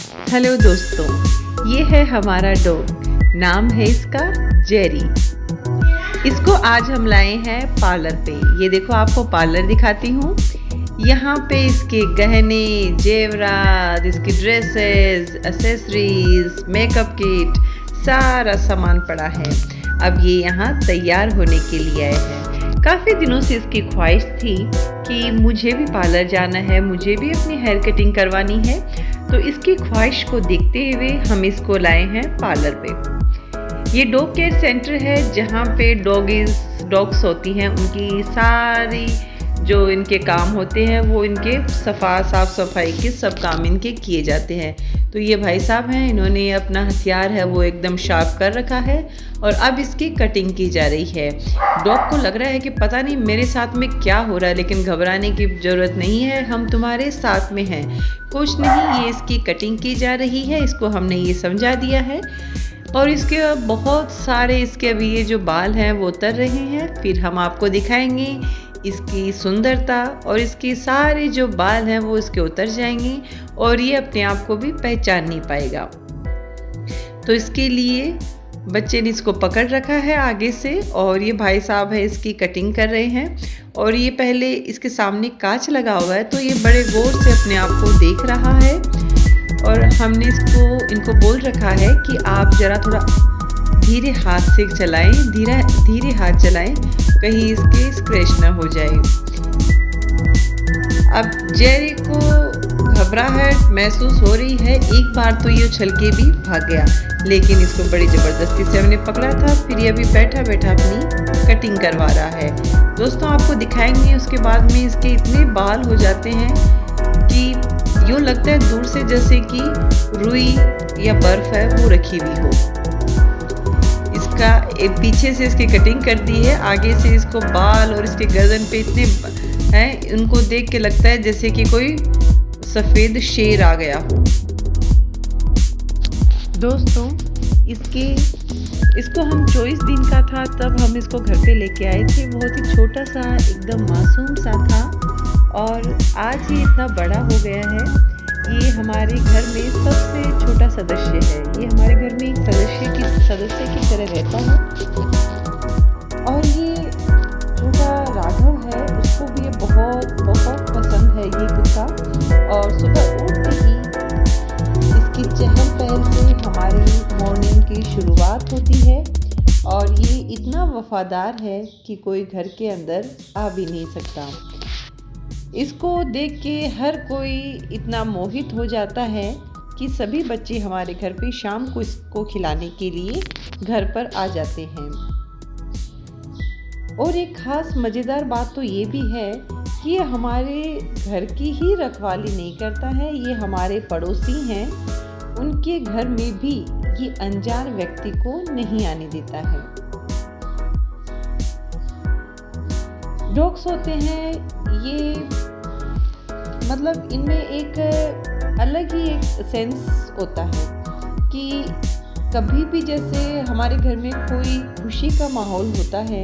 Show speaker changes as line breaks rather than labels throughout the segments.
Hello दोस्तों, ये है हमारा डॉग। नाम है इसका जेरी। इसको आज हम लाए हैं पार्लर पे। ये देखो, आपको पार्लर दिखाती हूँ। यहाँ पे इसके गहने, जेवरात, इसकी ड्रेसेस, एक्सेसरीज, मेकअप किट, सारा सामान पड़ा है। अब ये यहाँ तैयार होने के लिए आए हैं। काफ़ी दिनों से इसकी ख्वाहिश थी कि मुझे भी पार्लर जाना है, मुझे भी अपनी हेयर कटिंग करवानी है। तो इसकी ख्वाहिश को देखते हुए हम इसको लाए हैं पार्लर पे। ये डॉग केयर सेंटर है जहाँ पे डॉग्स होती हैं, उनकी सारी जो इनके काम होते हैं वो इनके साफ़ सफाई के सब काम इनके किए जाते हैं। तो ये भाई साहब हैं, इन्होंने अपना हथियार है वो एकदम शार्प कर रखा है और अब इसकी कटिंग की जा रही है। डॉग को लग रहा है कि पता नहीं मेरे साथ में क्या हो रहा है, लेकिन घबराने की ज़रूरत नहीं है, हम तुम्हारे साथ में हैं। कुछ नहीं, ये इसकी कटिंग की जा रही है, इसको हमने ये समझा दिया है। और इसके बहुत सारे इसके अभी ये जो बाल हैं वो उतर रहे हैं, फिर हम आपको दिखाएंगे इसकी सुंदरता, और इसके सारे जो बाल हैं वो इसके उतर जाएंगे और ये अपने आप को भी पहचान नहीं पाएगा। तो इसके लिए बच्चे ने इसको पकड़ रखा है आगे से और ये भाई साहब है इसकी कटिंग कर रहे हैं। और ये पहले इसके सामने कांच लगा हुआ है तो ये बड़े गौर से अपने आप को देख रहा है। और हमने इनको बोल रखा है कि आप ज़रा थोड़ा धीरे हाथ से चलाएं, धीरे हाथ चलाएं, कहीं इसके स्क्रैच ना हो जाए। अब जेरी को घबराहट महसूस हो रही है। एक बार तो ये उछल के भी भाग गया, लेकिन इसको बड़ी ज़बरदस्ती से हमने पकड़ा था। फिर ये अभी बैठा बैठा अपनी कटिंग करवा रहा है। दोस्तों, आपको दिखाएंगे उसके बाद में इसके इतने बाल हो जाते हैं कि यूँ लगता है दूर से जैसे कि रुई या बर्फ़ है वो रखी हुई हो। इसका पीछे से इसकी कटिंग कर दी है, आगे से इसको बाल और इसके गर्दन पे इतने हैं, उनको देख के लगता है जैसे कि कोई सफ़ेद शेर आ गया हो। दोस्तों, इसको हम 24 दिन का था तब हम इसको घर पे लेके आए थे। बहुत ही छोटा सा, एकदम मासूम सा था और आज ये इतना बड़ा हो गया है। ये हमारे घर में सबसे छोटा सदस्य है। ये हमारे घर में एक सदस्य की तरह रहता है। और ये छोटा राघव है, उसको भी ये बहुत बहुत पसंद है ये कुत्ता। और सुबह उठते ही इसकी चहल पहल से हमारी मॉर्निंग की शुरुआत होती है। और ये इतना वफादार है कि कोई घर के अंदर आ भी नहीं सकता। इसको देख के हर कोई इतना मोहित हो जाता है कि सभी बच्चे हमारे घर पे शाम को इसको खिलाने के लिए घर पर आ जाते हैं। और एक खास मज़ेदार बात तो ये भी है कि ये हमारे घर की ही रखवाली नहीं करता है, ये हमारे पड़ोसी हैं, उनके घर में भी ये अनजान व्यक्ति को नहीं आने देता है। डॉग्स होते हैं ये, मतलब इनमें एक अलग ही एक सेंस होता है कि कभी भी जैसे हमारे घर में कोई खुशी का माहौल होता है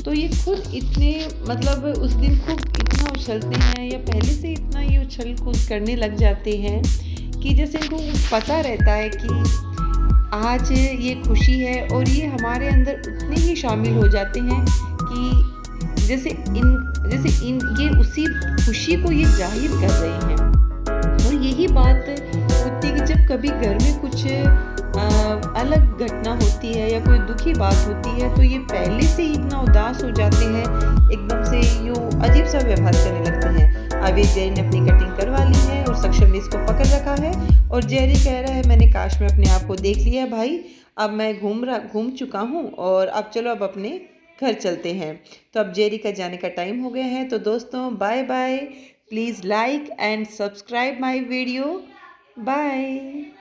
तो ये खुद इतने, मतलब उस दिन खूब इतना उछलते हैं या पहले से इतना ये उछल कूद करने लग जाते हैं कि जैसे इनको पता रहता है कि आज ये खुशी है। और ये हमारे अंदर उतने ही शामिल हो जाते हैं कि जैसे ये उसी खुशी को ये जाहिर कर रहे हैं। और यही बात होती है कि जब कभी घर में कुछ अलग घटना होती है या कोई दुखी बात होती है तो ये पहले से ही इतना उदास हो जाते हैं, एकदम से यूँ अजीब सा व्यवहार करने लगते हैं। अब ये जेरी ने अपनी कटिंग करवा ली है और सक्षम ने इसको पकड़ रखा है। और जेरी कह रहा है, मैंने काश में अपने आप को देख लिया है भाई, अब मैं घूम चुका हूँ और अब चलो अब अपने घर चलते हैं। तो अब जेरी का जाने का टाइम हो गया है। तो दोस्तों, bye bye. Please like and subscribe my video. Bye.